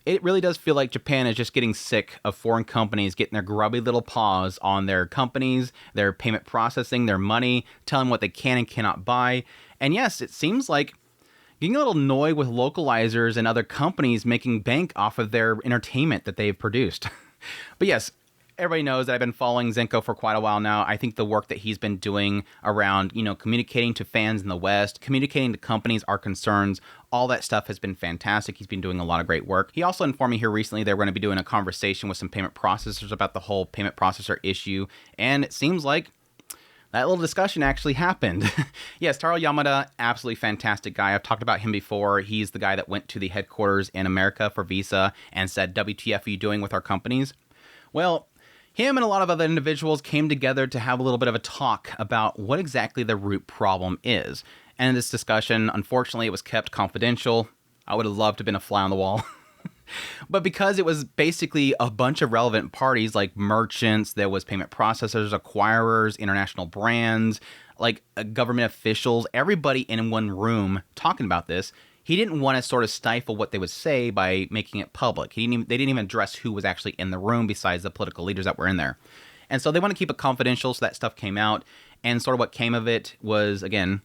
it really does feel like Japan is just getting sick of foreign companies getting their grubby little paws on their companies, their payment processing, their money, telling what they can and cannot buy. And yes, it seems like getting a little annoyed with localizers and other companies making bank off of their entertainment that they've produced. But yes, everybody knows that I've been following Zenko for quite a while now. I think the work that he's been doing around, communicating to fans in the West, communicating to companies our concerns, all that stuff has been fantastic. He's been doing a lot of great work. He also informed me here recently they're going to be doing a conversation with some payment processors about the whole payment processor issue. And it seems like that little discussion actually happened. Yes, Taro Yamada, absolutely fantastic guy. I've talked about him before. He's the guy that went to the headquarters in America for Visa and said, WTF are you doing with our companies? Well, him and a lot of other individuals came together to have a little bit of a talk about what exactly the root problem is. And in this discussion, unfortunately, it was kept confidential. I would have loved to have been a fly on the wall. But because it was basically a bunch of relevant parties like merchants, there was payment processors, acquirers, international brands, like government officials, everybody in one room talking about this, he didn't want to sort of stifle what they would say by making it public. They didn't even address who was actually in the room besides the political leaders that were in there. And so they want to keep it confidential, so that stuff came out. And sort of what came of it was, again,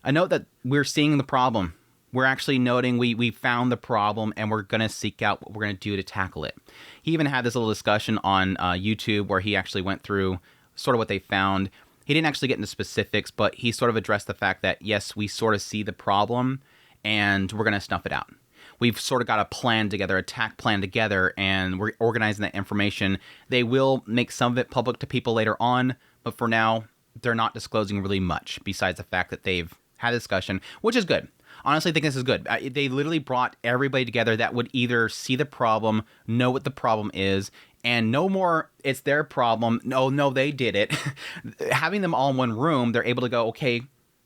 a note that we're seeing the problem. We're actually noting we found the problem and we're going to seek out what we're going to do to tackle it. He even had this little discussion on YouTube where he actually went through sort of what they found. He didn't actually get into specifics, but he sort of addressed the fact that, yes, we sort of see the problem and we're going to snuff it out. We've sort of got a plan together, attack plan together, and we're organizing that information. They will make some of it public to people later on, but for now, they're not disclosing really much besides the fact that they've had a discussion, which is good. Honestly, I think this is good. They literally brought everybody together that would either see the problem, know what the problem is, and no more, it's their problem. No, they did it. Having them all in one room, they're able to go, okay,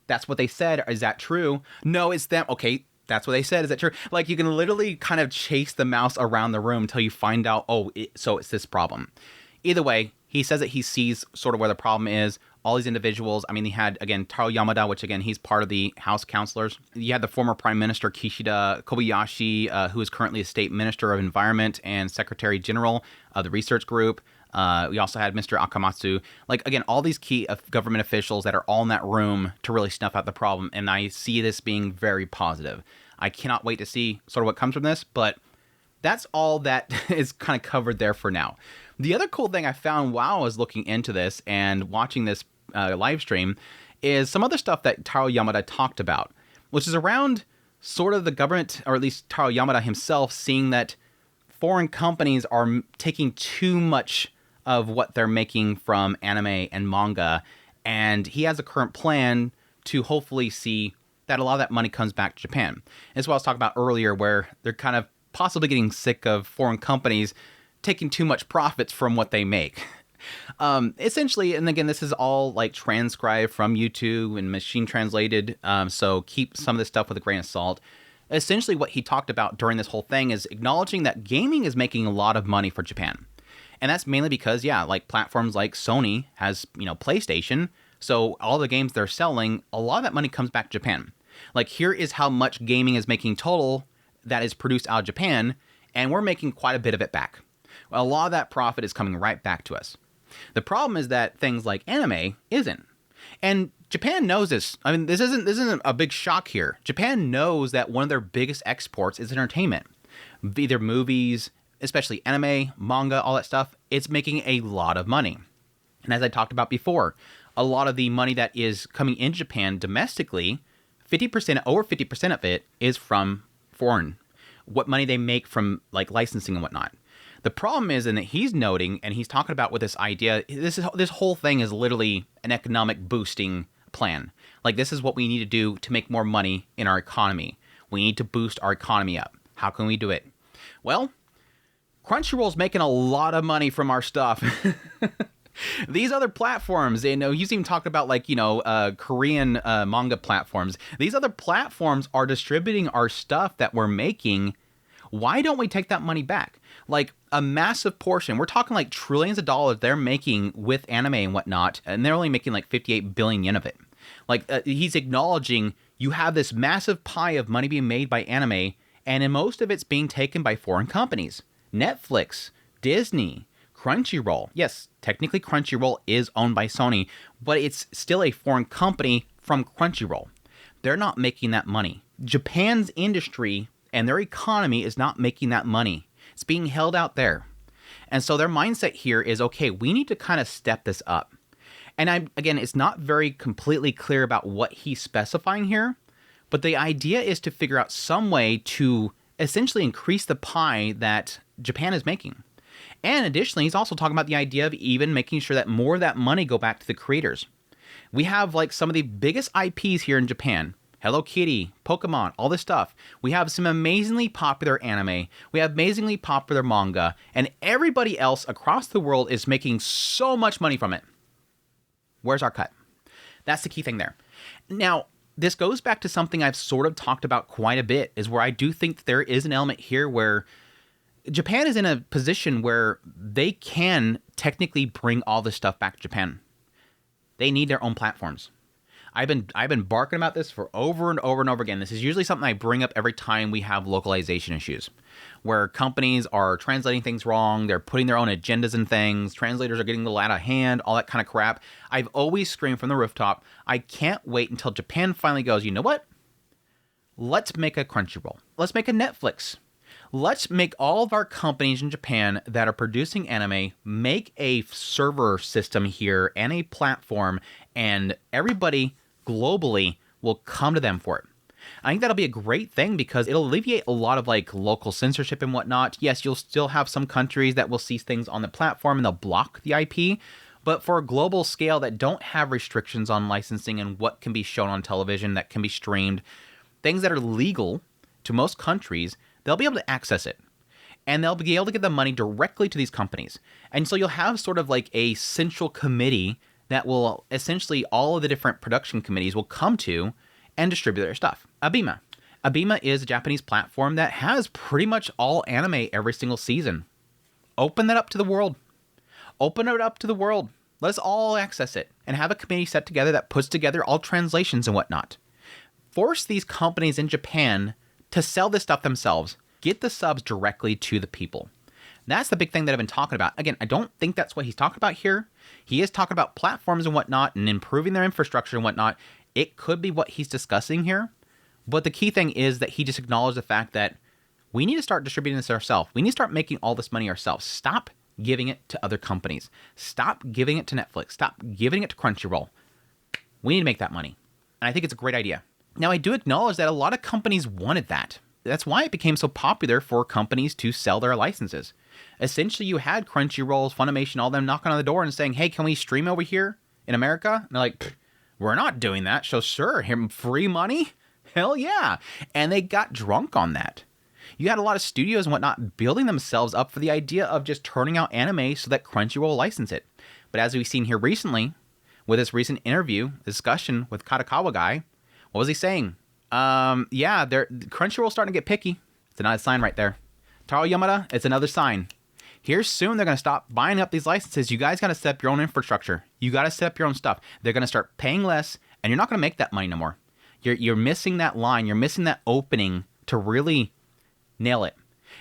that's what they said. Is that true? No, it's them. Okay, that's what they said. Is that true? Like, you can literally kind of chase the mouse around the room until you find out, so it's this problem. Either way, he says that he sees sort of where the problem is. All these individuals, I mean, he had, again, Taro Yamada, which, again, he's part of the House Counselors. You had the former Prime Minister Kishida Kobayashi, who is currently a State Minister of Environment and Secretary General of the Research Group. We also had Mr. Akamatsu. Like, again, all these key government officials that are all in that room to really snuff out the problem. And I see this being very positive. I cannot wait to see sort of what comes from this, but that's all that is kind of covered there for now. The other cool thing I found while I was looking into this and watching this live stream is some other stuff that Taro Yamada talked about, which is around sort of the government, or at least Taro Yamada himself, seeing that foreign companies are taking too much of what they're making from anime and manga, and he has a current plan to hopefully see that a lot of that money comes back to Japan. And that's what I was talking about earlier, where they're kind of possibly getting sick of foreign companies taking too much profits from what they make. Essentially, and again, this is all like transcribed from YouTube and machine translated, so keep some of this stuff with a grain of salt. Essentially, what he talked about during this whole thing is acknowledging that gaming is making a lot of money for Japan. And that's mainly because, like platforms like Sony has, PlayStation, so all the games they're selling, a lot of that money comes back to Japan. Like, here is how much gaming is making total that is produced out of Japan, and we're making quite a bit of it back. Well, a lot of that profit is coming right back to us. The problem is that things like anime isn't. And Japan knows this. I mean, this isn't a big shock here. Japan knows that one of their biggest exports is entertainment. Either movies, especially anime, manga, all that stuff, it's making a lot of money. And as I talked about before, a lot of the money that is coming in Japan domestically, over 50% of it is from foreign. What money they make from like licensing and whatnot. The problem is, and that he's noting, and he's talking about with this idea, this whole thing is literally an economic boosting plan. Like, this is what we need to do to make more money in our economy. We need to boost our economy up. How can we do it? Well, Crunchyroll's making a lot of money from our stuff. These other platforms, he's even talked about Korean manga platforms. These other platforms are distributing our stuff that we're making. Why don't we take that money back? Like, a massive portion, we're talking like trillions of dollars they're making with anime and whatnot, and they're only making like 58 billion yen of it. Like, he's acknowledging you have this massive pie of money being made by anime, And in most of it's being taken by foreign companies. Netflix, Disney, Crunchyroll. Yes, technically Crunchyroll is owned by Sony, but it's still a foreign company from Crunchyroll. They're not making that money. Japan's industry and their economy is not making that money. It's being held out there. And so their mindset here is, okay, we need to kind of step this up. And again, it's not very completely clear about what he's specifying here, but the idea is to figure out some way to essentially increase the pie that Japan is making. And additionally, he's also talking about the idea of even making sure that more of that money go back to the creators. We have like some of the biggest IPs here in Japan. Hello Kitty, Pokemon, all this stuff. We have some amazingly popular anime. We have amazingly popular manga. And everybody else across the world is making so much money from it. Where's our cut? That's the key thing there. Now, this goes back to something I've sort of talked about quite a bit, is where I do think that there is an element here where Japan is in a position where they can technically bring all this stuff back to Japan. They need their own platforms. I've been barking about this for over and over and over again. This is usually something I bring up every time we have localization issues, where companies are translating things wrong, they're putting their own agendas in things, translators are getting a little out of hand, all that kind of crap. I've always screamed from the rooftop, I can't wait until Japan finally goes, you know what? Let's make a Crunchyroll. Let's make a Netflix. Let's make all of our companies in Japan that are producing anime make a server system here and a platform, and everybody globally will come to them for it. I think that'll be a great thing because it'll alleviate a lot of like local censorship and whatnot. Yes, you'll still have some countries that will see things on the platform and they'll block the IP, but for a global scale that don't have restrictions on licensing and what can be shown on television, that can be streamed, things that are legal to most countries, they'll be able to access it. And they'll be able to get the money directly to these companies. And so you'll have sort of like a central committee that will essentially all of the different production committees will come to and distribute their stuff. Abema. Abema is a Japanese platform that has pretty much all anime every single season. Open that up to the world. Open it up to the world. Let us all access it and have a committee set together that puts together all translations and whatnot. Force these companies in Japan to sell this stuff themselves. Get the subs directly to the people. That's the big thing that I've been talking about. Again, I don't think that's what he's talking about here. He is talking about platforms and whatnot and improving their infrastructure and whatnot. It could be what he's discussing here. But the key thing is that he just acknowledged the fact that we need to start distributing this ourselves. We need to start making all this money ourselves. Stop giving it to other companies. Stop giving it to Netflix. Stop giving it to Crunchyroll. We need to make that money. And I think it's a great idea. Now, I do acknowledge that a lot of companies wanted that. That's why it became so popular for companies to sell their licenses. Essentially, you had Crunchyroll, Funimation, all them knocking on the door and saying, hey, can we stream over here in America? And they're like, we're not doing that. So sure, him free money? Hell yeah. And they got drunk on that. You had a lot of studios and whatnot building themselves up for the idea of just turning out anime so that Crunchyroll will license it. But as we've seen here recently, with this recent interview, discussion with Katakawa guy, what was he saying? Yeah, Crunchyroll's starting to get picky. It's another sign right there. Taro Yamada, it's another sign. Here soon, they're going to stop buying up these licenses. You guys got to set up your own infrastructure. You got to set up your own stuff. They're going to start paying less, and you're not going to make that money no more. You're missing that line. You're missing that opening to really nail it.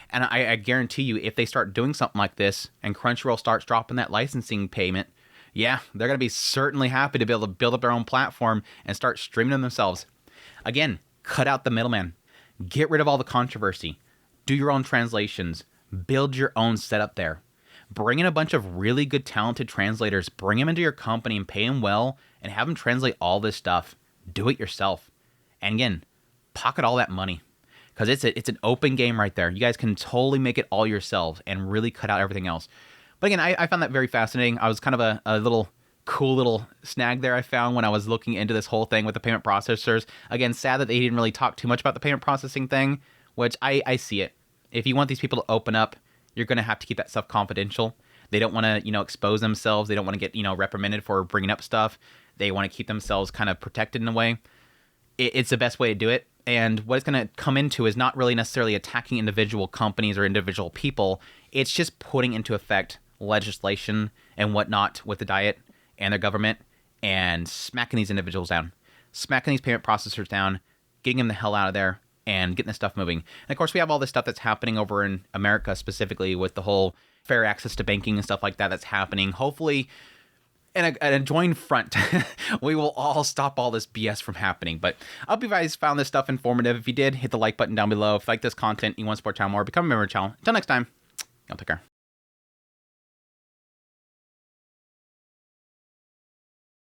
And I guarantee you, if they start doing something like this, and Crunchyroll starts dropping that licensing payment, yeah, they're going to be certainly happy to be able to build up their own platform and start streaming them themselves. Again, cut out the middleman. Get rid of all the controversy. Do your own translations. Build your own setup there. Bring in a bunch of really good, talented translators. Bring them into your company and pay them well and have them translate all this stuff. Do it yourself. And again, pocket all that money because it's an open game right there. You guys can totally make it all yourselves and really cut out everything else. But again, I found that very fascinating. I was kind of a little cool little snag there I found when I was looking into this whole thing with the payment processors. Again, sad that they didn't really talk too much about the payment processing thing, which I see it. If you want these people to open up, you're going to have to keep that stuff confidential. They don't want to, expose themselves. They don't want to get, reprimanded for bringing up stuff. They want to keep themselves kind of protected in a way. It's the best way to do it. And what it's going to come into is not really necessarily attacking individual companies or individual people. It's just putting into effect legislation and whatnot with the Diet and their government and smacking these individuals down, smacking these payment processors down, getting them the hell out of there, and getting this stuff moving. And of course, we have all this stuff that's happening over in America, specifically with the whole fair access to banking and stuff like that that's happening. Hopefully, in a joint front, we will all stop all this BS from happening. But I hope you guys found this stuff informative. If you did, hit the like button down below. If you like this content, you want to support the channel more, become a member of the channel. Until next time, y'all take care.